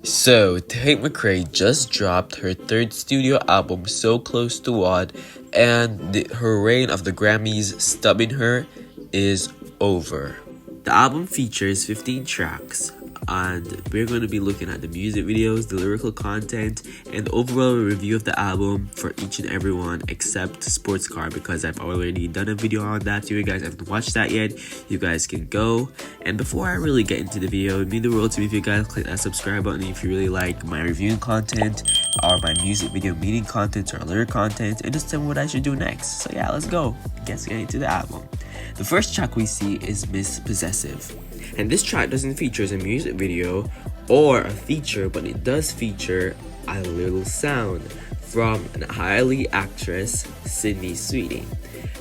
So, Tate Mcrae just dropped her third studio album, So Close to What, and her reign of the Grammys stubbing her is over. The album features 15 tracks, and we're going to be looking at the music videos, the lyrical content, and overall review of the album for each and every one except Sports Car, because I've already done a video on that. So you guys haven't watched that yet, you guys can go. And before I really get into the video, it'd mean the world to me if you guys click that subscribe button if you really like my reviewing content or my music video meeting content or lyric content, and just tell me what I should do next. So yeah, let's go. Let's get into the album. The first track we see is Miss Possessive. And this track doesn't feature a music video or a feature, but it does feature a little sound from a highly actress, Sydney Sweetie.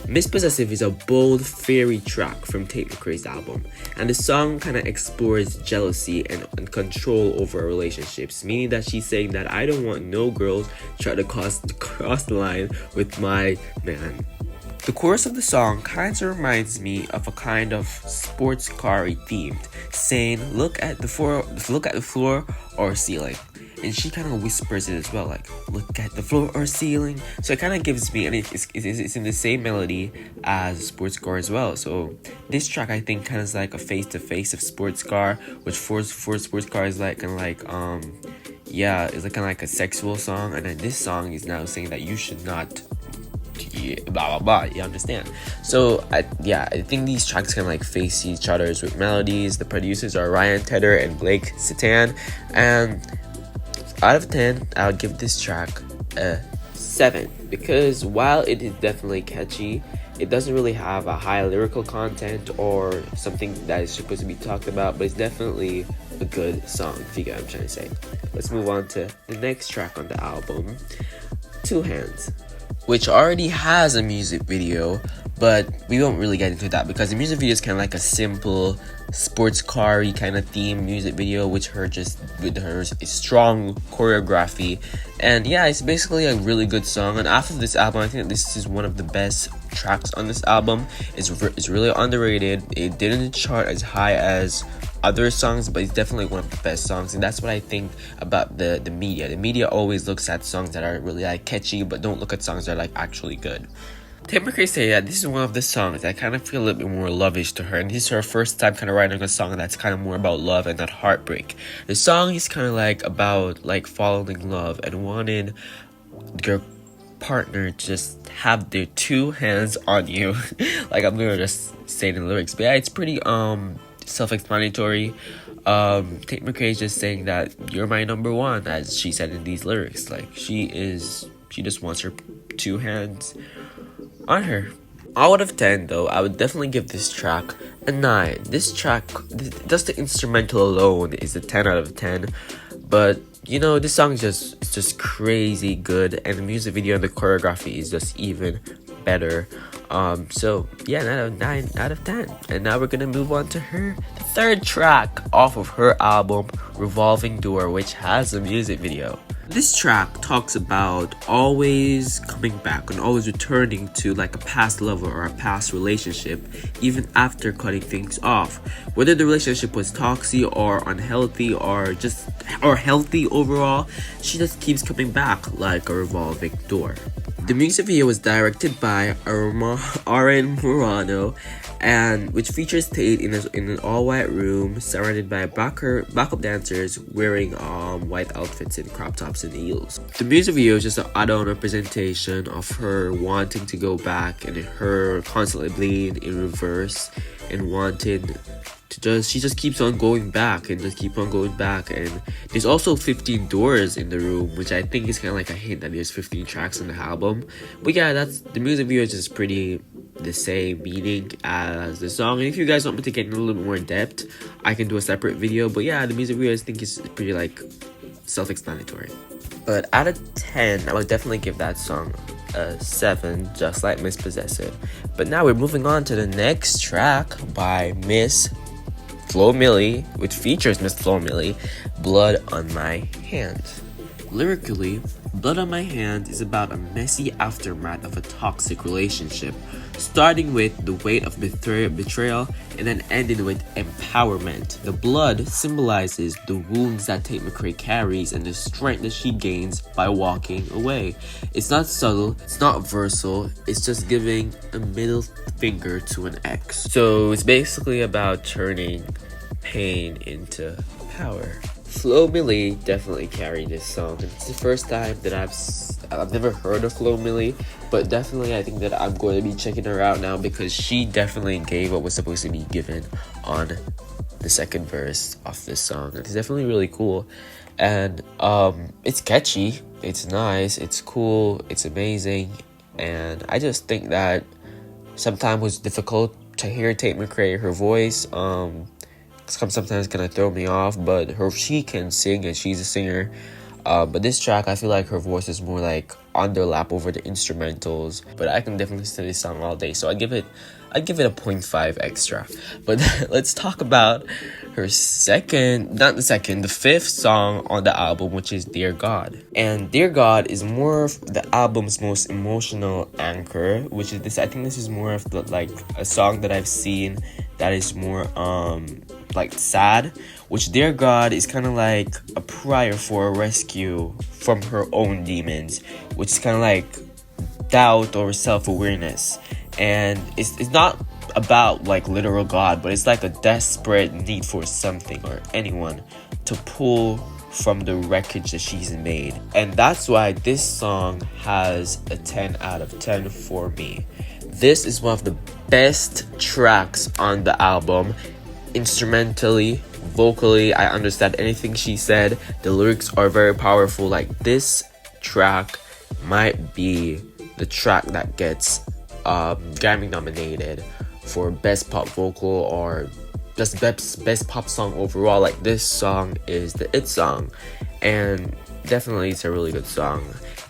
Miss Possessive is a bold, fairy track from Tate Mcrae's album, and the song kind of explores jealousy and control over relationships, meaning that she's saying that I don't want no girls try to cross the line with my man. The chorus of the song kind of reminds me of a kind of sports car-y themed, saying "look at the floor or ceiling," and she kind of whispers it as well, like "look at the floor or ceiling." So it kind of gives me, and it's in the same melody as sports car as well. So this track I think kind of is like a face-to-face of sports car, which for sports car is like kind of like yeah, it's like kind of like a sexual song, and then this song is now saying that you should not. Blah blah blah, you understand? So I think these tracks kind of like face each other's with melodies. The producers are Ryan Tedder and Blake Satan, and out of 10 I would give this track a 7, because while it is definitely catchy, it doesn't really have a high lyrical content or something that is supposed to be talked about, but it's definitely a good song, if you get what I'm trying to say. Let's move on to the next track on the album, Two Hands, which already has a music video, but we won't really get into that because the music video is kind of like a simple sports car-y kind of theme music video, with her strong choreography. And yeah, it's basically a really good song. And after this album, I think this is one of the best tracks on this album. It's really underrated. It didn't chart as high as other songs, but it's definitely one of the best songs, and that's what I think about the media. The media always looks at songs that are really like catchy, but don't look at songs that are like actually good. Tate Mcrae said that this is one of the songs that kind of feel a little bit more lovish to her, and this is her first time kind of writing a song that's kind of more about love and not heartbreak. The song is kind of like about like falling in love and wanting your partner to just have their two hands on you. Like I'm gonna just say the lyrics, but yeah, it's pretty self-explanatory. Tate Mcrae is just saying that you're my number one, as she said in these lyrics. Like she just wants her two hands on her. Out of 10 though, I would definitely give this track a 9. This track, just the instrumental alone is a 10 out of 10, but you know, this song is just crazy good, and the music video and the choreography is just even better. So yeah, 9 out of 10. And now we're gonna move on to her third track off of her album, Revolving Door, which has a music video. This track talks about always coming back and always returning to like a past lover or a past relationship, even after cutting things off. Whether the relationship was toxic or unhealthy or healthy overall, she just keeps coming back like a revolving door. The music video was directed by Aaron Morano, and which features Tate in an all-white room surrounded by backup dancers wearing white outfits and crop tops and heels. The music video is just an add-on representation of her wanting to go back and her constantly bleeding in reverse and wanting to she just keeps on going back and and there's also 15 doors in the room, which I think is kind of like a hint that there's 15 tracks on the album. But yeah, that's the music video is just pretty the same meaning as the song, and if you guys want me to get in a little more depth, I can do a separate video. But yeah, the music video I think is pretty like self-explanatory. But out of 10, I would definitely give that song a 7, just like Miss Possessive. But now we're moving on to the next track by Miss Flo Milli, which features Miss Flo Milli, Blood on My Hands. Lyrically, Blood on My Hands is about a messy aftermath of a toxic relationship. starting with the weight of betrayal and then ending with empowerment. The blood symbolizes the wounds that Tate Mcrae carries and the strength that she gains by walking away. It's not subtle, it's not versatile, it's just giving a middle finger to an ex. So it's basically about turning pain into power. Flo Milli definitely carried this song. It's the first time that I've never heard of Flo Milli, but definitely I think that I'm going to be checking her out now because she definitely gave what was supposed to be given on the second verse of this song. It's definitely really cool, and it's catchy, it's nice, it's cool, it's amazing, and I just think that sometimes it was difficult to hear Tate Mcrae, her voice. Sometimes gonna throw me off, but she can sing and she's a singer. But this track, I feel like her voice is more like underlap over the instrumentals. But I can definitely listen to this song all day, so I'd give it a 0.5 extra. But let's talk about her the fifth song on the album, which is Dear God. And Dear God is more of the album's most emotional anchor, which is this. I think this is more of like a song that I've seen that is more like sad, which Dear God is kind of like a prayer for a rescue from her own demons, which is kind of like doubt or self-awareness. And it's not about like literal God, but it's like a desperate need for something or anyone to pull from the wreckage that she's made. And that's why this song has a 10 out of 10 for me. This is one of the best tracks on the album. Instrumentally, vocally, I understand anything she said. The lyrics are very powerful. Like, this track might be the track that gets Grammy nominated for best pop vocal or just best pop song overall. Like, this song is the it song, and definitely it's a really good song.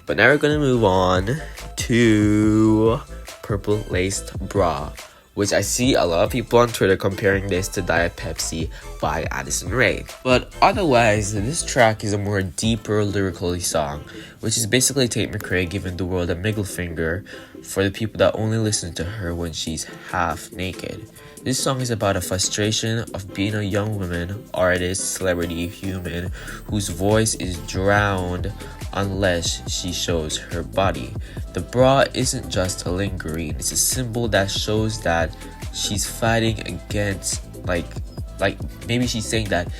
But now we're gonna move on to Purple Laced Bra, which I see a lot of people on Twitter comparing this to Diet Pepsi by Addison Rae. But otherwise, this track is a more deeper lyrically song, which is basically Tate Mcrae giving the world a middle finger for the people that only listen to her when she's half naked. This song is about a frustration of being a young woman, artist, celebrity, human, whose voice is drowned unless she shows her body. The bra isn't just a lingering, it's a symbol that shows that she's fighting against, like maybe she's saying that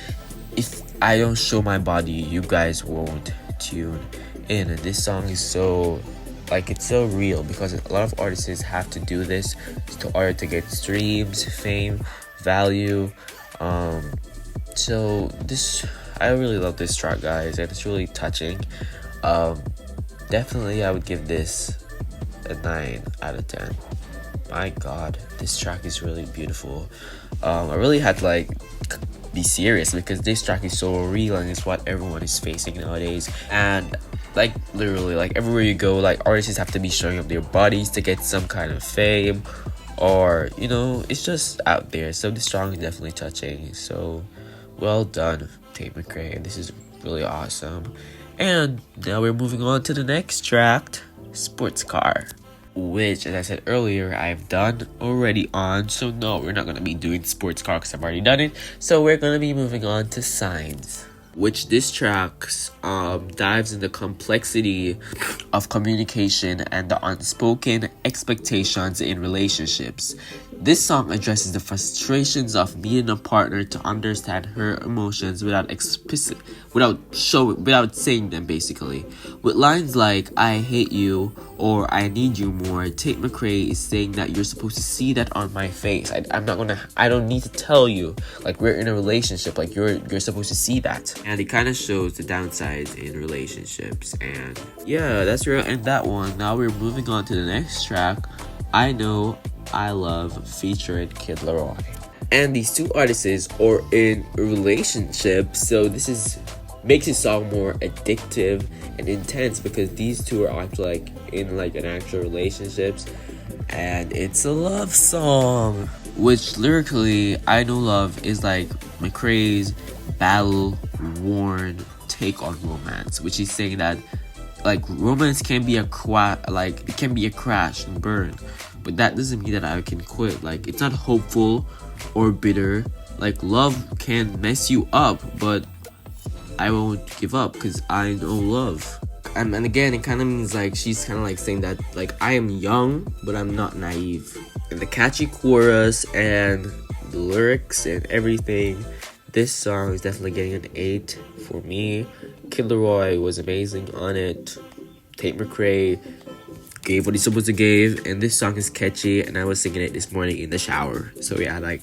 if I don't show my body, you guys won't tune in. And this song is so, like, it's so real because a lot of artists have to do this in order to get streams, fame, value. So this, I really love this track, guys, and it's really touching. Definitely I would give this a 9 out of 10. My god, this track is really beautiful. I really had to like be serious because this track is so real and it's what everyone is facing nowadays. And like literally, like everywhere you go, like artists have to be showing up their bodies to get some kind of fame, or you know, it's just out there. So this song is definitely touching. So well done, Tate Mcrae. This is really awesome. And now we're moving on to the next track, Sports Car, which, as I said earlier, I've done already on. So no, we're not going to be doing Sports Car because I've already done it. So we're going to be moving on to Signs, which this track dives into the complexity of communication and the unspoken expectations in relationships. This song addresses the frustrations of meeting a partner to understand her emotions without saying them, basically. With lines like "I hate you" or "I need you more," Tate Mcrae is saying that you're supposed to see that on my face. I don't need to tell you. Like, we're in a relationship. Like, you're supposed to see that. And it kind of shows the downsides in relationships. And yeah, that's where I'll end that one. Now we're moving on to the next track, I Know I Love, featuring Kid Laroi. And these two artists are in a relationship, so this makes the song more addictive and intense because these two are actually like in like an actual relationships, and it's a love song, which lyrically, I Know Love is like Mcrae's battle-worn take on romance, which is saying that like romance can be it can be a crash and burn, but that doesn't mean that I can quit. Like, it's not hopeful or bitter. Like, love can mess you up, but I won't give up because I know love. And again, it kind of means like she's kind of like saying that like I am young, but I'm not naive. And the catchy chorus and the lyrics and everything, this song is definitely getting an 8 for me. Kid Leroy was amazing on it. Tate Mcrae gave what he's supposed to give, and this song is catchy, and I was singing it this morning in the shower. So yeah, like,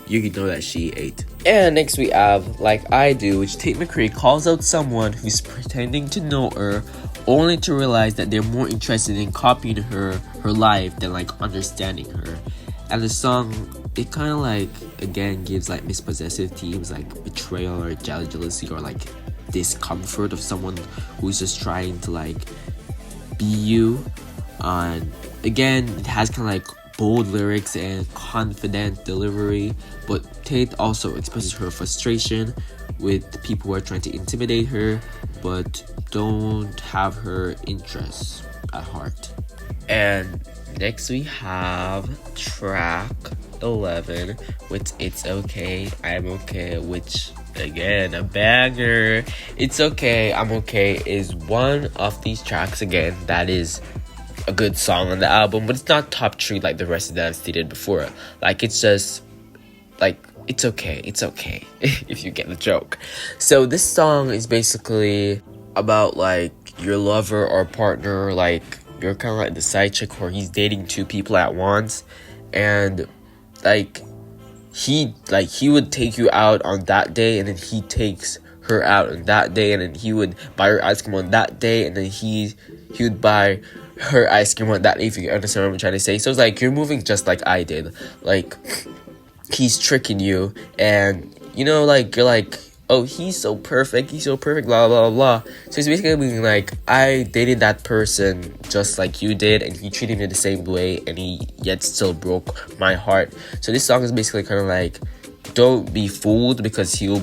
you can know that she ate. And next we have Like I Do, which Tate Mcrae calls out someone who's pretending to know her, only to realize that they're more interested in copying her life than like understanding her. And the song, it kind of like, again, gives like mispossessive themes like betrayal or jealousy or like discomfort of someone who's just trying to like be you. And again, it has kind of like bold lyrics and confident delivery, but Tate also expresses her frustration with the people who are trying to intimidate her but don't have her interests at heart. And next we have track 11 with It's Okay, I'm Okay, which again, a banger. It's Okay, I'm Okay is one of these tracks again that is a good song on the album, but it's not top 3 like the rest that I've stated before. Like, it's just like, it's okay if you get the joke. So this song is basically about like your lover or partner, like you're kind of like the side chick where he's dating 2 people at once, and like he would take you out on that day, and then he takes her out on that day, and then he would buy her ice cream on that day, and then he would buy her ice cream on that day, if you understand what I'm trying to say. So it's like you're moving just like I did. Like, he's tricking you, and you know, like, you're like, oh, he's so perfect, blah blah blah. So it's basically meaning like, I dated that person just like you did, and he treated me the same way, and he yet still broke my heart. So this song is basically kind of like, don't be fooled, because he will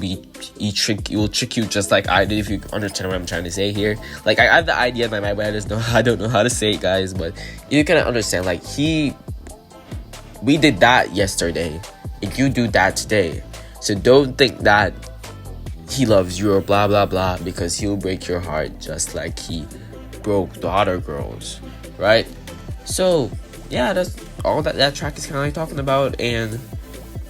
trick you just like I did, if you understand what I'm trying to say here. Like, I have the idea in my mind, but I don't know how to say it, guys. But you kind of understand, like, we did that yesterday, and you do that today. So don't think that he loves you or blah blah blah, because he'll break your heart just like he broke the other girls, right? So yeah, that's all that track is kind of like talking about. And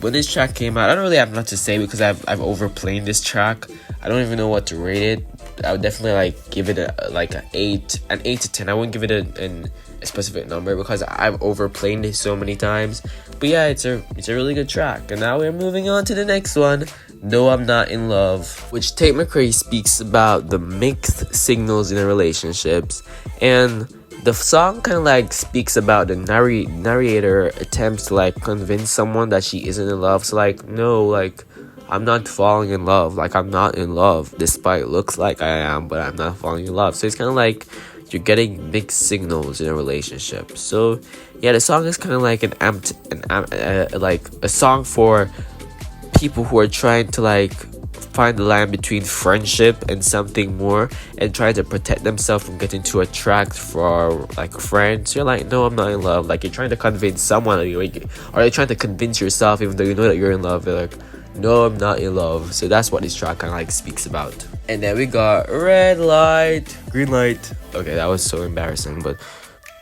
when this track came out, I don't really have much to say, because I've overplayed this track. I don't even know what to rate it. I would definitely like give it an 8 to 10. I wouldn't give it a specific number, because I've overplayed it so many times. But yeah, it's a really good track. And now we're moving on to the next one, No I'm Not in Love, which Tate Mcrae speaks about the mixed signals in the relationships. And the song kind of like speaks about the narrator attempts to like convince someone that she isn't in love. So like, no, like, I'm not falling in love. Like, I'm not in love, despite it looks like I am, but I'm not falling in love. So it's kind of like you're getting mixed signals in a relationship. So yeah, the song is kind of like like a song for people who are trying to like find the line between friendship and something more, and try to protect themselves from getting too attracted for like friends. You're like, no, I'm not in love. Like, you're trying to convince someone, or you're trying to convince yourself, even though you know that you're in love. You're like, no, I'm not in love. So that's what this track kind of like speaks about. And then we got Red Light, Green Light. Okay, that was so embarrassing, but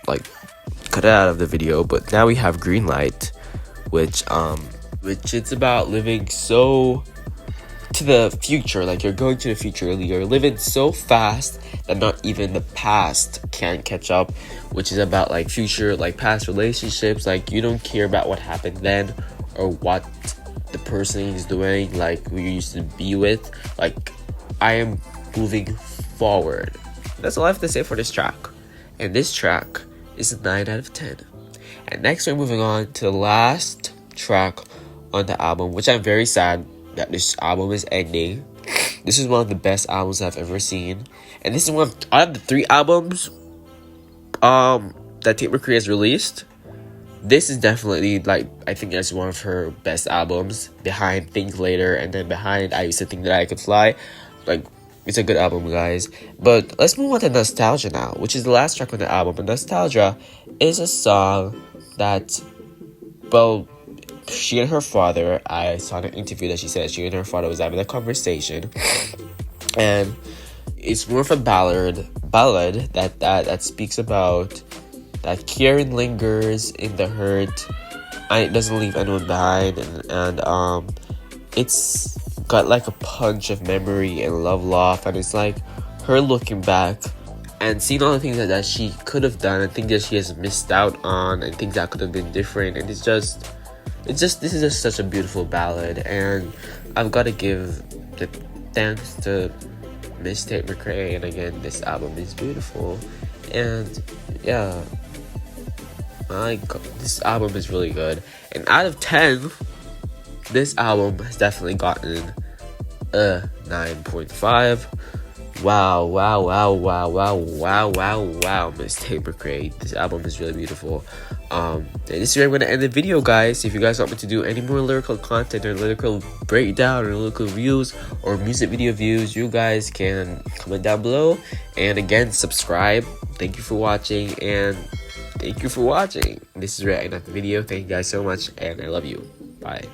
like, cut it out of the video. But now we have Green Light, which it's about living so to the future. Like, you're going to the future, you're living so fast that not even the past can catch up, which is about like future, like past relationships. Like, you don't care about what happened then, or what the person is doing, like who you used to be with. Like, I am moving forward. That's all I have to say for this track. And this track is a 9 out of 10. And next we're moving on to the last track on the album, which I'm very sad that this album is ending. This is one of the best albums I've ever seen, and this is one of, out of the 3 albums that Tate Mcrae has released, this is definitely, like, I think that's one of her best albums, behind Think Later, and then behind I Used to Think That I Could Fly. Like, It's a good album, guys. But let's move on to Nostalgia now, which is the last track on the album. And Nostalgia is a song that, well, she and her father, I saw in an interview that she said she and her father was having a conversation. And it's more of a ballad that speaks about that caring lingers in the hurt and it doesn't leave anyone behind, and it's got like a punch of memory and love, and it's like her looking back and seeing all the things that she could have done and things that she has missed out on and things that could have been different. And this is just such a beautiful ballad, and I've got to give the thanks to Miss Tate Mcrae. And again, this album is beautiful, and yeah, my God, this album is really good. And out of 10, this album has definitely gotten a 9.5. Wow, Miss Tate Mcrae. This album is really beautiful. And this is where I'm going to end the video, guys. If you guys want me to do any more lyrical content or lyrical breakdown or lyrical reviews or music video views, you guys can comment down below. And again, subscribe. Thank you for watching, and thank you for watching. This is where I end the video. Thank you guys so much, and I love you. Bye.